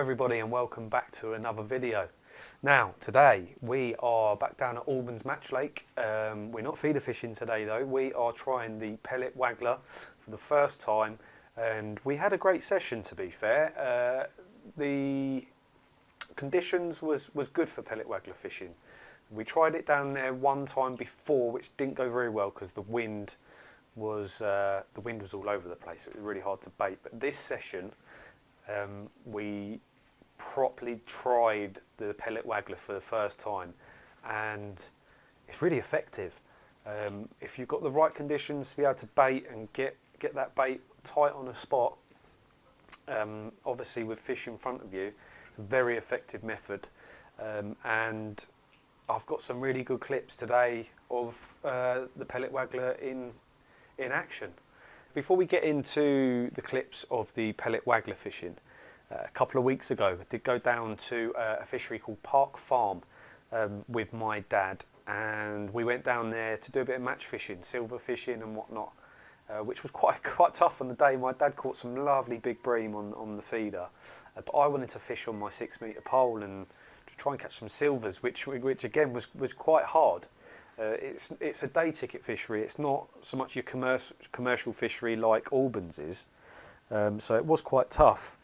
everybody and welcome back to another video. Now today we are back down at Albans Lake. We're not feeder fishing today though, we are trying the pellet waggler for the first time and we had a great session to be fair. The conditions was good for pellet waggler fishing. We tried it down there one time before which didn't go very well because the wind was all over the place. It was really hard to bait, but this session we properly tried the pellet waggler for the first time and it's really effective. If you've got the right conditions to be able to bait and get that bait tight on a spot, obviously with fish in front of you, it's a very effective method. And I've got some really good clips today of the pellet waggler in action. Before we get into the clips of the pellet waggler fishing, a couple of weeks ago I did go down to a fishery called Park Farm with my dad, and we went down there to do a bit of match fishing, silver fishing and whatnot, which was quite tough on the day. My dad caught some lovely big bream on the feeder, but I wanted to fish on my 6 metre pole and to try and catch some silvers, which again was quite hard. It's a day ticket fishery. It's not so much your commercial fishery like Albans is, so it was quite tough.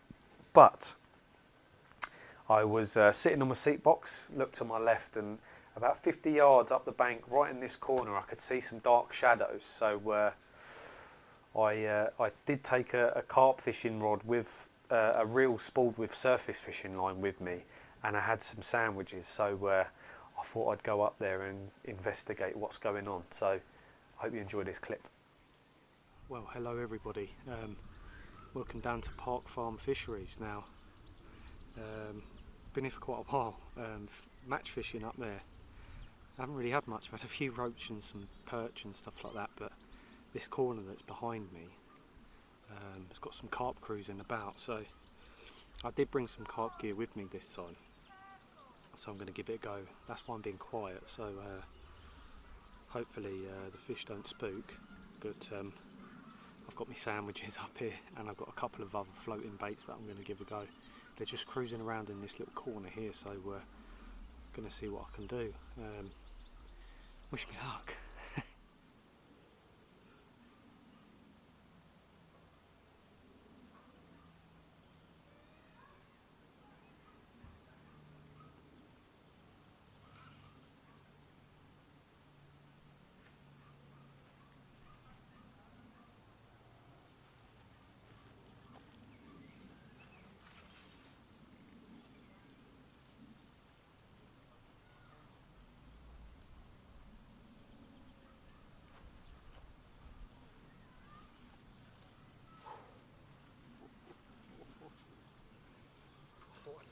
But I was sitting on my seat box, looked to my left, and about 50 yards up the bank, right in this corner, I could see some dark shadows. So I did take a carp fishing rod with a reel spooled with surface fishing line with me, and I had some sandwiches. So I thought I'd go up there and investigate what's going on. So I hope you enjoy this clip. Well, hello everybody. Welcome down to Park Farm Fisheries now. Been here for quite a while, match fishing up there. I haven't really had much. I've had a few roach and some perch and stuff like that, but this corner that's behind me has got some carp cruising about, so I did bring some carp gear with me this time. So I'm going to give it a go. That's why I'm being quiet, so hopefully the fish don't spook, but I've got my sandwiches up here and I've got a couple of other floating baits that I'm going to give a go. They're just cruising around in this little corner here, so we're going to see what I can do. Wish me luck.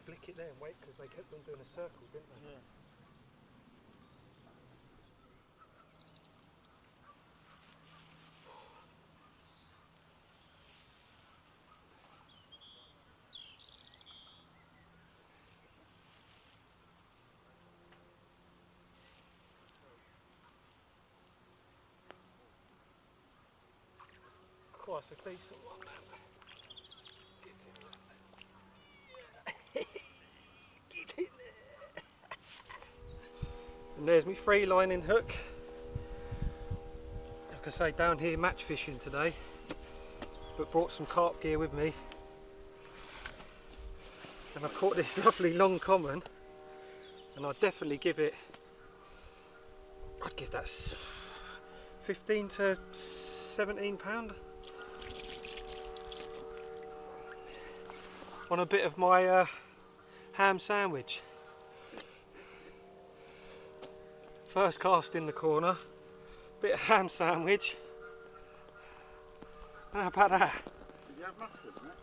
Flick it there and wait, because they kept on doing a circle, didn't they? Yeah. Quite a decent one. And there's my free lining hook. Like I say, down here match fishing today, but brought some carp gear with me. And I've caught this lovely long common, and I'd definitely give it, I'd give that 15 to 17 pound. On a bit of my ham sandwich. First cast in the corner, bit of ham sandwich. How about that? Did you have mustard on it?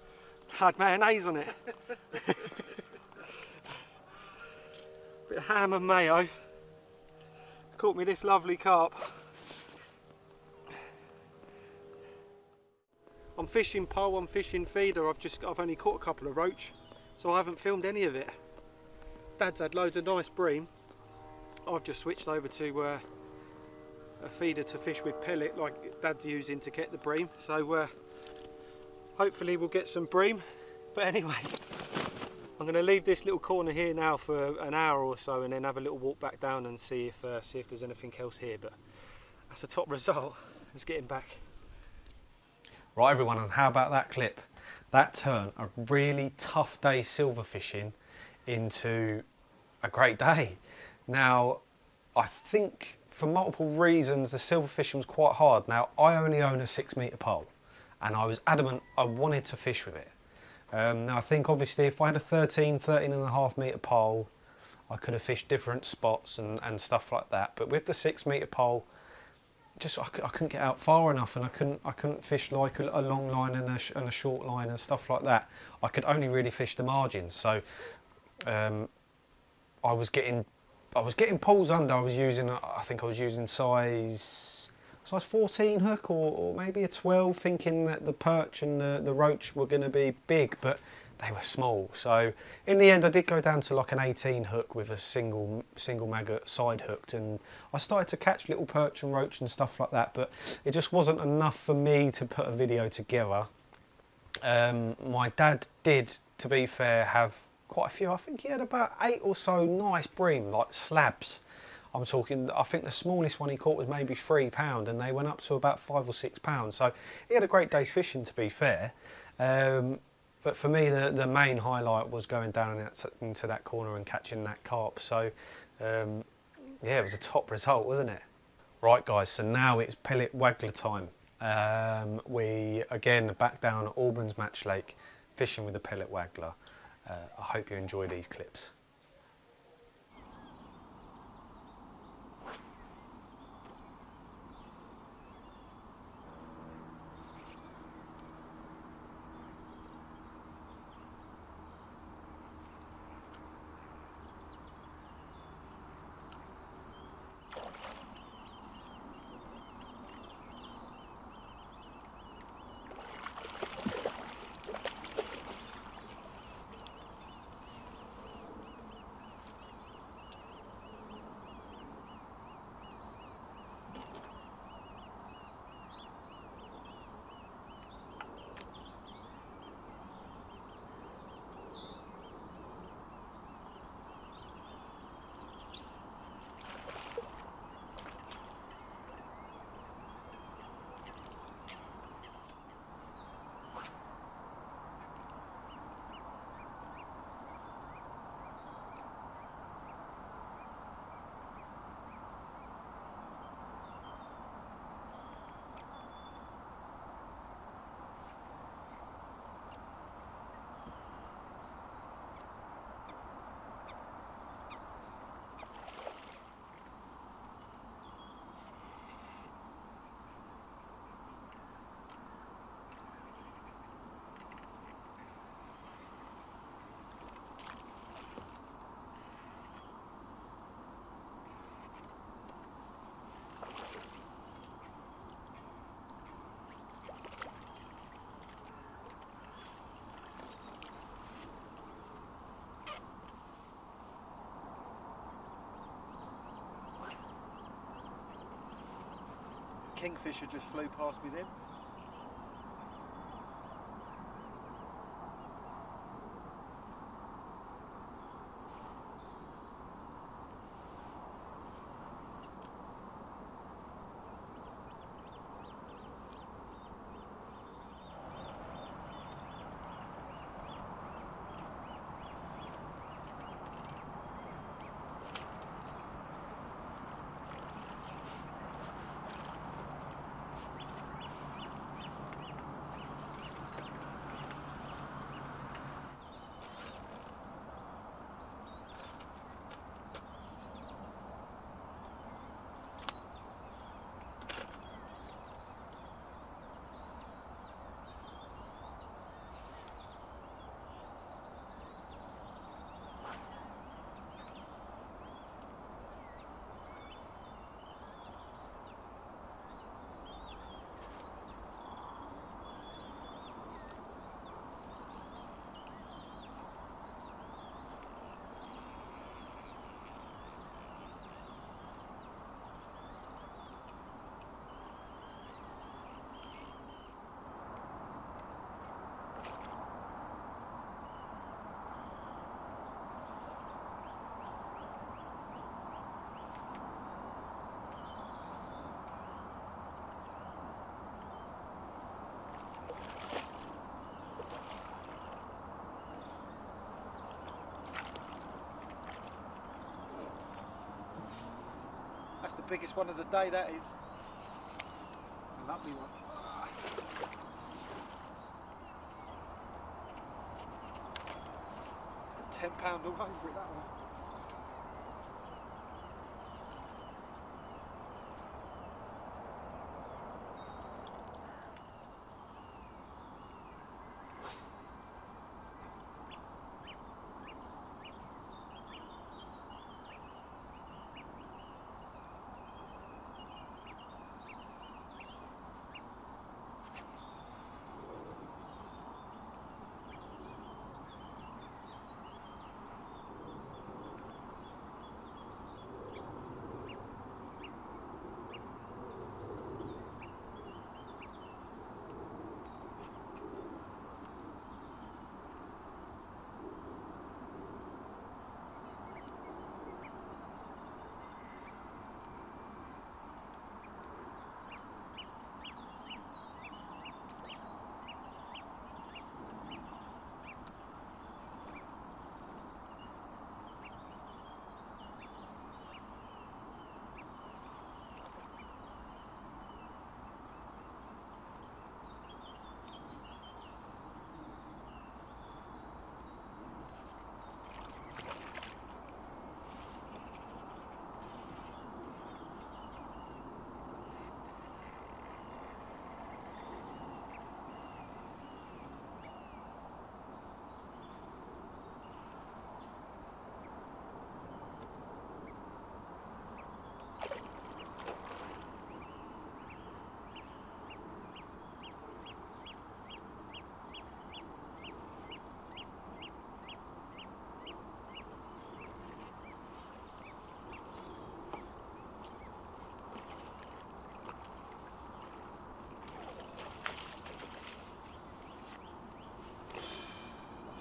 Had mayonnaise on it. Bit of ham and mayo. Caught me this lovely carp. I'm fishing pole, I'm fishing feeder. I've only caught a couple of roach, so I haven't filmed any of it. Dad's had loads of nice bream. I've just switched over to a feeder to fish with pellet like Dad's using to get the bream, so hopefully we'll get some bream. But anyway, I'm going to leave this little corner here now for an hour or so, and then have a little walk back down and see if there's anything else here. But that's a top result. Let's get him back. Right everyone, and how about that clip? That turned a really tough day silver fishing into a great day. Now, I think for multiple reasons the silver fishing was quite hard. Now, I only own a 6 metre pole, and I was adamant I wanted to fish with it. Now I think obviously if I had a 13.5 metre pole, I could have fished different spots and stuff like that. But with the 6 metre pole, just I couldn't get out far enough, and I couldn't fish like a long line and a short line and stuff like that. I could only really fish the margins. So I was getting poles under. I think I was using size 14 hook or maybe a 12, thinking that the perch and the roach were going to be big, but they were small. So in the end I did go down to like an 18 hook with a single maggot side hooked, and I started to catch little perch and roach and stuff like that, but it just wasn't enough for me to put a video together. My dad did, to be fair, have quite a few. I think he had about 8 or so nice bream, like slabs. I'm talking, I think the smallest one he caught was maybe £3, and they went up to about £5 or £6. So he had a great day's fishing, to be fair. But for me, the main highlight was going down into that corner and catching that carp. So yeah, it was a top result, wasn't it? Right guys, so now it's pellet waggler time. We again are back down at Albans Lake fishing with the pellet waggler. I hope you enjoy these clips. Kingfisher just flew past me then. biggest one of the day, that is. A lovely one. It's got £10 all over it, that one.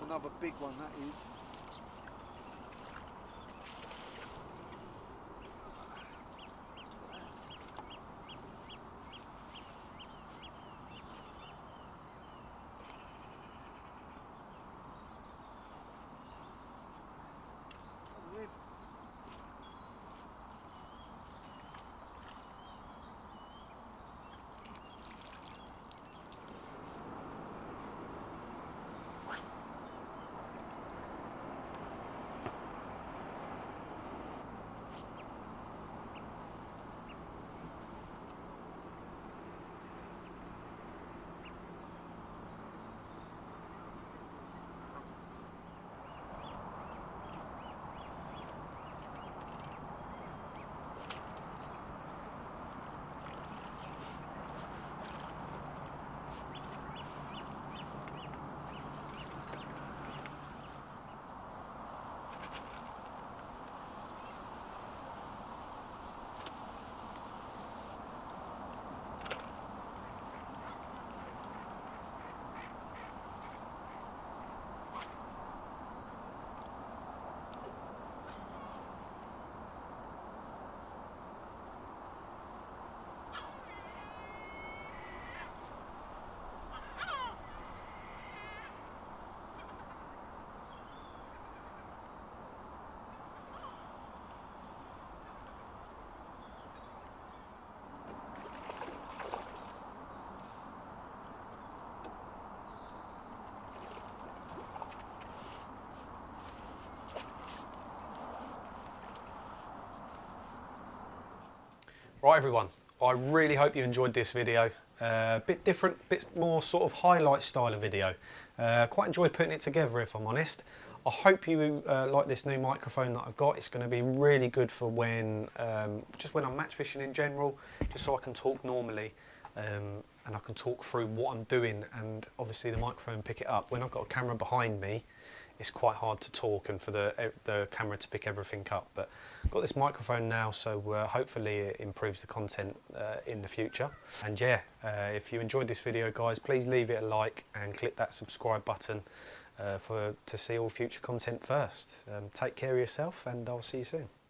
Another big one, that is. Right everyone, I really hope you enjoyed this video. Bit different, bit more sort of highlight style of video. Quite enjoyed putting it together, if I'm honest. I hope you like this new microphone that I've got. It's going to be really good for when, just when I'm match fishing in general, just so I can talk normally and I can talk through what I'm doing, and obviously the microphone pick it up. When I've got a camera behind me, it's quite hard to talk and for the camera to pick everything up. But I've got this microphone now, so hopefully it improves the content in the future. And yeah, if you enjoyed this video, guys, please leave it a like and click that subscribe button to see all future content first. Take care of yourself, and I'll see you soon.